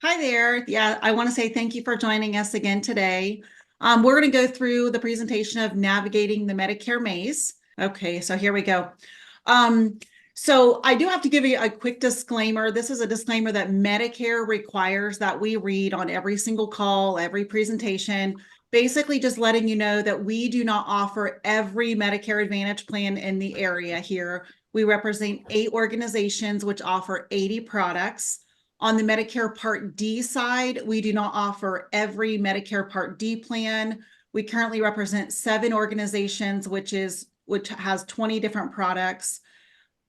Hi there. Yeah, I want to say thank you for joining us again today. We're going to go through the presentation of navigating the Medicare maze. Okay, so here we go. So I do have to give you a quick disclaimer. This is a disclaimer that Medicare requires that we read on every single call, every presentation, basically just letting you know that we do not offer every Medicare Advantage plan in the area here. We represent 8 organizations which offer 80 products. On the Medicare Part D side, we do not offer every Medicare Part D plan. We currently represent 7 organizations, which has 20 different products.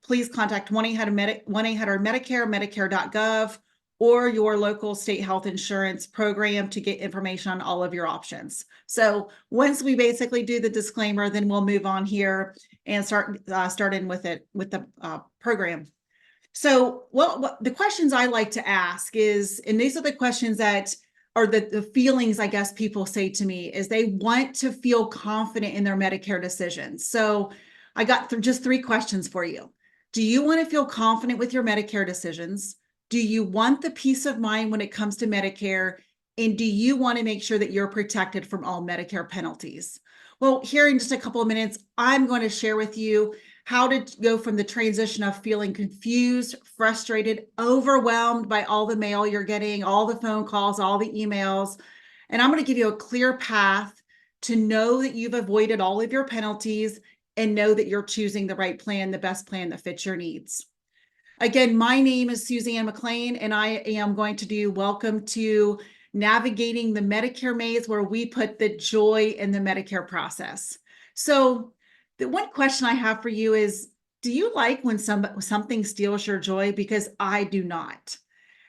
Please contact 1-800-Medicare, Medicare.gov, or your local state health insurance program to get information on all of your options. So once we basically do the disclaimer, then we'll move on here and start in with the program. So what the questions I like to ask is, and these are the questions that are the feelings I guess people say to me, is they want to feel confident in their Medicare decisions. So I got just 3 questions for you. Do you want to feel confident with your Medicare decisions? Do you want the peace of mind when it comes to Medicare? And do you want to make sure that you're protected from all Medicare penalties? Well, here in just a couple of minutes, I'm going to share with you how to go from the transition of feeling confused, frustrated, overwhelmed by all the mail you're getting, all the phone calls, all the emails. And I'm going to give you a clear path to know that you've avoided all of your penalties and know that you're choosing the right plan, the best plan that fits your needs. Again, my name is Suzanne McLean, and I am going to do Welcome to Navigating the Medicare Maze, where we put the joy in the Medicare process. So the one question I have for you is, do you like when something steals your joy? Because I do not.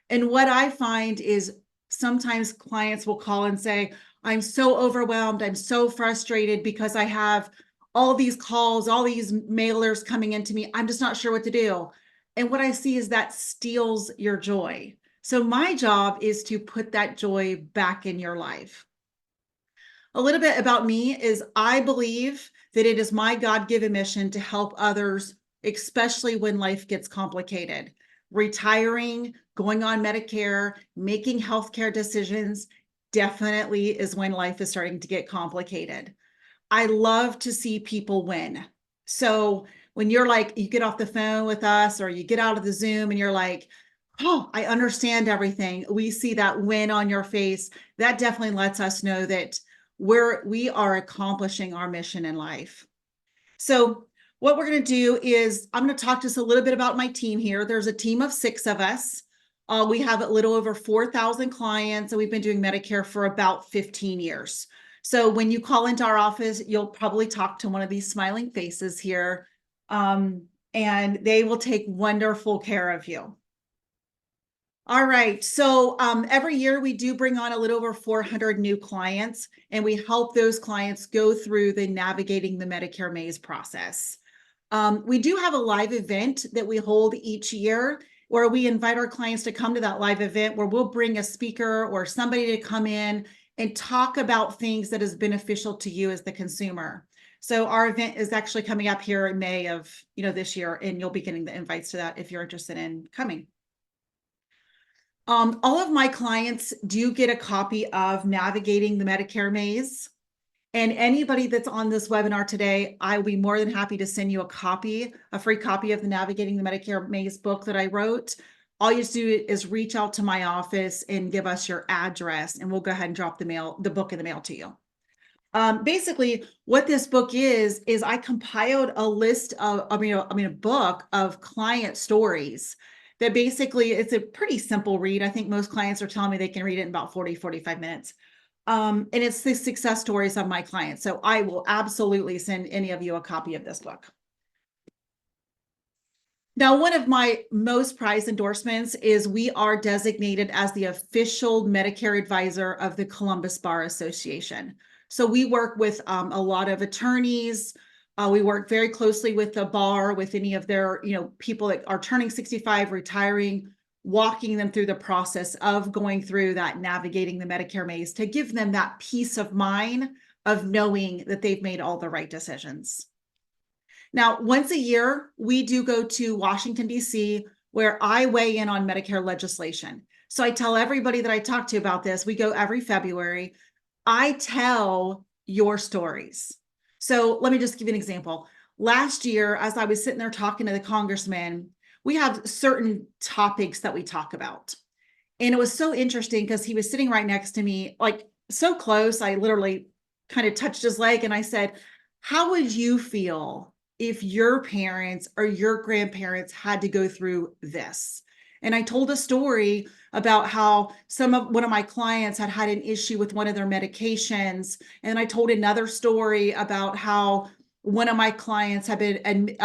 And what I find is sometimes clients will call and say, I'm so overwhelmed, I'm so frustrated because I have all these calls, all these mailers coming into me. I'm just not sure what to do. And what I see is that steals your joy. So my job is to put that joy back in your life. A little bit about me is I believe that it is my God-given mission to help others, especially when life gets complicated. Retiring, going on Medicare, making healthcare decisions definitely is when life is starting to get complicated. I love to see people win. So when you're like, you get off the phone with us or you get out of the Zoom and you're like, oh, I understand everything. We see that win on your face. That definitely lets us know that we are accomplishing our mission in life. So what we're going to do is I'm going to talk just a little bit about my team here. There's a team of 6 of us. We have a little over 4,000 clients, and we've been doing Medicare for about 15 years. So when you call into our office, you'll probably talk to one of these smiling faces here, and they will take wonderful care of you. All right, so every year we do bring on a little over 400 new clients, and we help those clients go through the navigating the Medicare maze process. We do have a live event that we hold each year where we invite our clients to come to that live event where we'll bring a speaker or somebody to come in and talk about things that is beneficial to you as the consumer. So our event is actually coming up here in May of this year, and you'll be getting the invites to that if you're interested in coming. All of my clients do get a copy of Navigating the Medicare Maze. And anybody that's on this webinar today, I will be more than happy to send you a free copy of the Navigating the Medicare Maze book that I wrote. All you have to do is reach out to my office and give us your address, and we'll go ahead and drop the book in the mail to you. Basically, what this book is I compiled a list of, a book of client stories that basically, it's a pretty simple read. I think most clients are telling me they can read it in about 45 minutes. And it's the success stories of my clients. So I will absolutely send any of you a copy of this book. Now, one of my most prized endorsements is we are designated as the official Medicare advisor of the Columbus Bar Association. So we work with a lot of attorneys. We work very closely with the bar, with any of their, people that are turning 65, retiring, walking them through the process of going through that navigating the Medicare maze to give them that peace of mind of knowing that they've made all the right decisions. Now, once a year, we do go to Washington, D.C., where I weigh in on Medicare legislation. So I tell everybody that I talk to about this. We go every February. I tell your stories. So let me just give you an example. Last year, as I was sitting there talking to the congressman, we have certain topics that we talk about. And it was so interesting because he was sitting right next to me, like so close. I literally kind of touched his leg and I said, how would you feel if your parents or your grandparents had to go through this? And I told a story about how one of my clients had had an issue with one of their medications. And I told another story about how one of my clients had been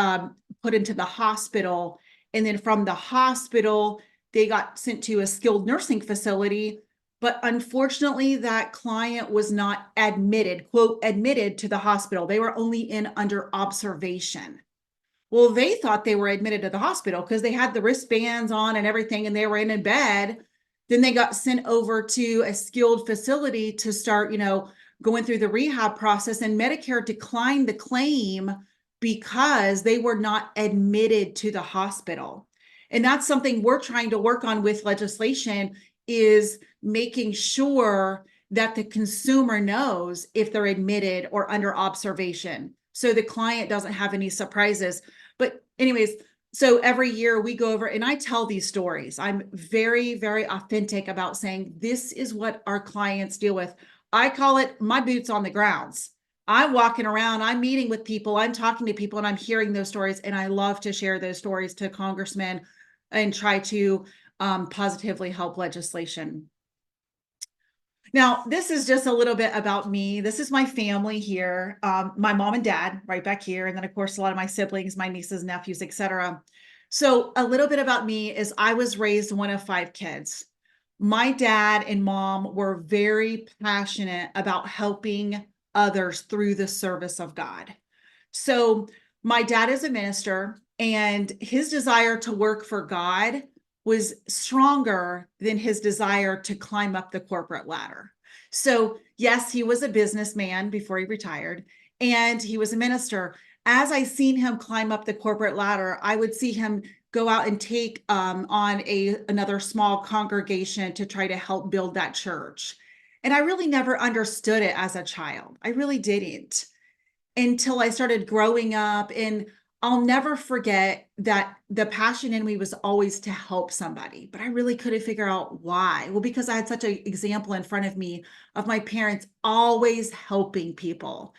put into the hospital. And then from the hospital, they got sent to a skilled nursing facility. But unfortunately, that client was not admitted, quote, admitted to the hospital. They were only in under observation. Well, they thought they were admitted to the hospital because they had the wristbands on and everything, and they were in a bed. Then they got sent over to a skilled facility to start, going through the rehab process, and Medicare declined the claim because they were not admitted to the hospital. And that's something we're trying to work on with legislation, is making sure that the consumer knows if they're admitted or under observation, so the client doesn't have any surprises. But anyways, so every year we go over and I tell these stories. I'm very, very authentic about saying this is what our clients deal with. I call it my boots on the grounds. I'm walking around, I'm meeting with people, I'm talking to people, and I'm hearing those stories. And I love to share those stories to congressmen and try to positively help legislation. Now, this is just a little bit about me. This is my family here. My mom and dad right back here. And then, of course, a lot of my siblings, my nieces, nephews, etc. So a little bit about me is I was raised one of 5 kids. My dad and mom were very passionate about helping others through the service of God. So my dad is a minister, and his desire to work for God was stronger than his desire to climb up the corporate ladder. So yes, he was a businessman before he retired, and he was a minister. As I seen him climb up the corporate ladder, I would see him go out and take on another small congregation to try to help build that church. And I really never understood it as a child. I really didn't, until I started growing up. And I'll never forget that the passion in me was always to help somebody, but I really couldn't figure out why. Well, because I had such an example in front of me of my parents always helping people.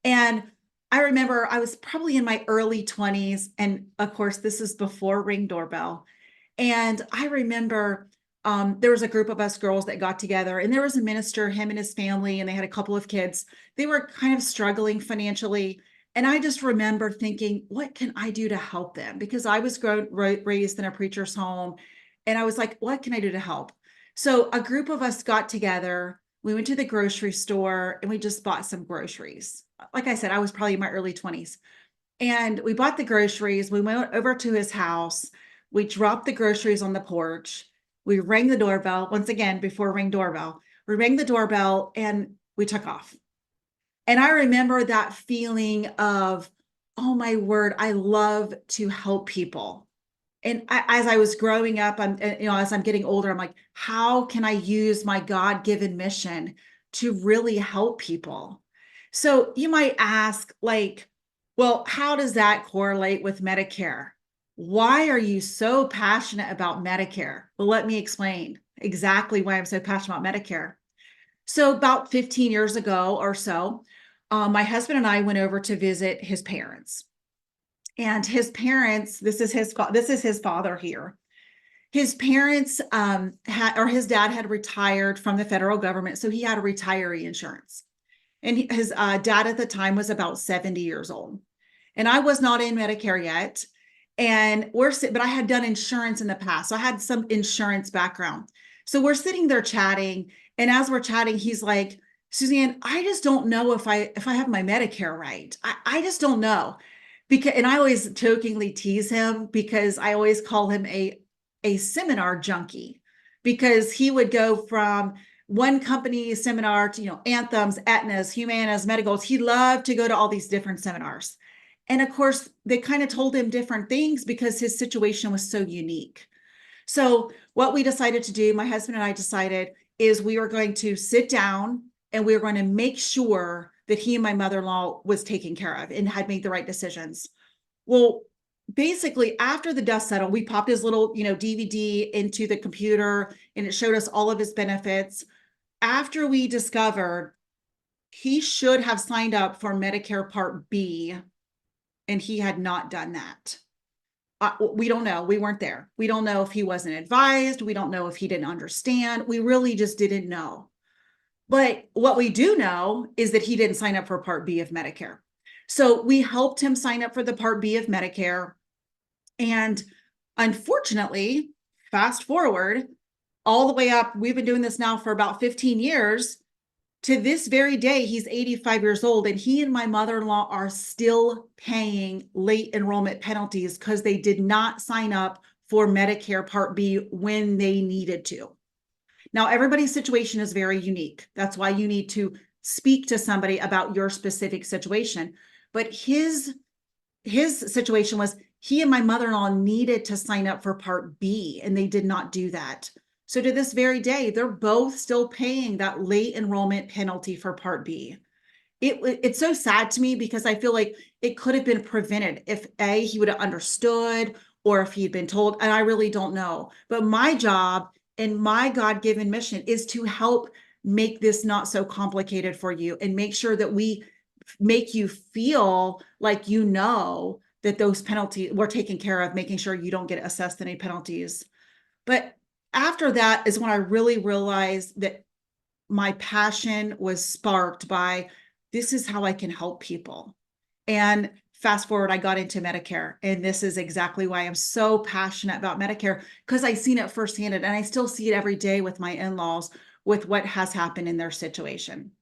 And I remember I was probably in my early 20s. And of course, this is before Ring Doorbell. And I remember there was a group of us girls that got together, and there was a minister, him and his family, and they had a couple of kids. They were kind of struggling financially. And I just remember thinking, what can I do to help them? Because I was raised in a preacher's home. And I was like, what can I do to help? So a group of us got together. We went to the grocery store and we just bought some groceries. Like I said, I was probably in my early 20s. And we bought the groceries. We went over to his house. We dropped the groceries on the porch. We rang the doorbell once again before Ring Doorbell. We rang the doorbell and we took off. And I remember that feeling of, oh my word, I love to help people. And as I was growing up, as I'm getting older, I'm like, how can I use my God-given mission to really help people? So you might ask, like, well, how does that correlate with Medicare? Why are you so passionate about Medicare? Well, let me explain exactly why I'm so passionate about Medicare. So about 15 years ago or so, my husband and I went over to visit his parents. And his parents, this is his father here. His parents his dad had retired from the federal government, so he had a retiree insurance. And his dad at the time was about 70 years old. And I was not in Medicare yet. But I had done insurance in the past. So I had some insurance background. So we're sitting there chatting. And as we're chatting, he's like, Suzanne, I just don't know if I have my Medicare right. I just don't know. And I always jokingly tease him because I always call him a seminar junkie, because he would go from one company seminar to, Anthems, Aetna's, Humana's, Medical's. He loved to go to all these different seminars. And of course, they kind of told him different things because his situation was so unique. So what we decided to do, my husband and I decided, is we were going to sit down and we were going to make sure that he and my mother-in-law was taken care of and had made the right decisions. Well, basically after the dust settled, we popped his little, DVD into the computer and it showed us all of his benefits. After we discovered he should have signed up for Medicare Part B and he had not done that. We don't know. We weren't there. We don't know if he wasn't advised. We don't know if he didn't understand. We really just didn't know. But what we do know is that he didn't sign up for Part B of Medicare. So we helped him sign up for the Part B of Medicare. And unfortunately, fast forward all the way up, we've been doing this now for about 15 years. To this very day, he's 85 years old, and he and my mother-in-law are still paying late enrollment penalties because they did not sign up for Medicare Part B when they needed to. Now, everybody's situation is very unique. That's why you need to speak to somebody about your specific situation. But his situation was he and my mother-in-law needed to sign up for Part B, and they did not do that. So to this very day, they're both still paying that late enrollment penalty for Part B. It's so sad to me because I feel like it could have been prevented if A, he would have understood, or if he'd been told, and I really don't know. But my job and my God-given mission is to help make this not so complicated for you and make sure that we make you feel like that those penalties were taken care of, making sure you don't get assessed any penalties. But after that is when I really realized that my passion was sparked by this is how I can help people. And fast forward, I got into Medicare. And this is exactly why I'm so passionate about Medicare, because I've seen it firsthand and I still see it every day with my in-laws with what has happened in their situation.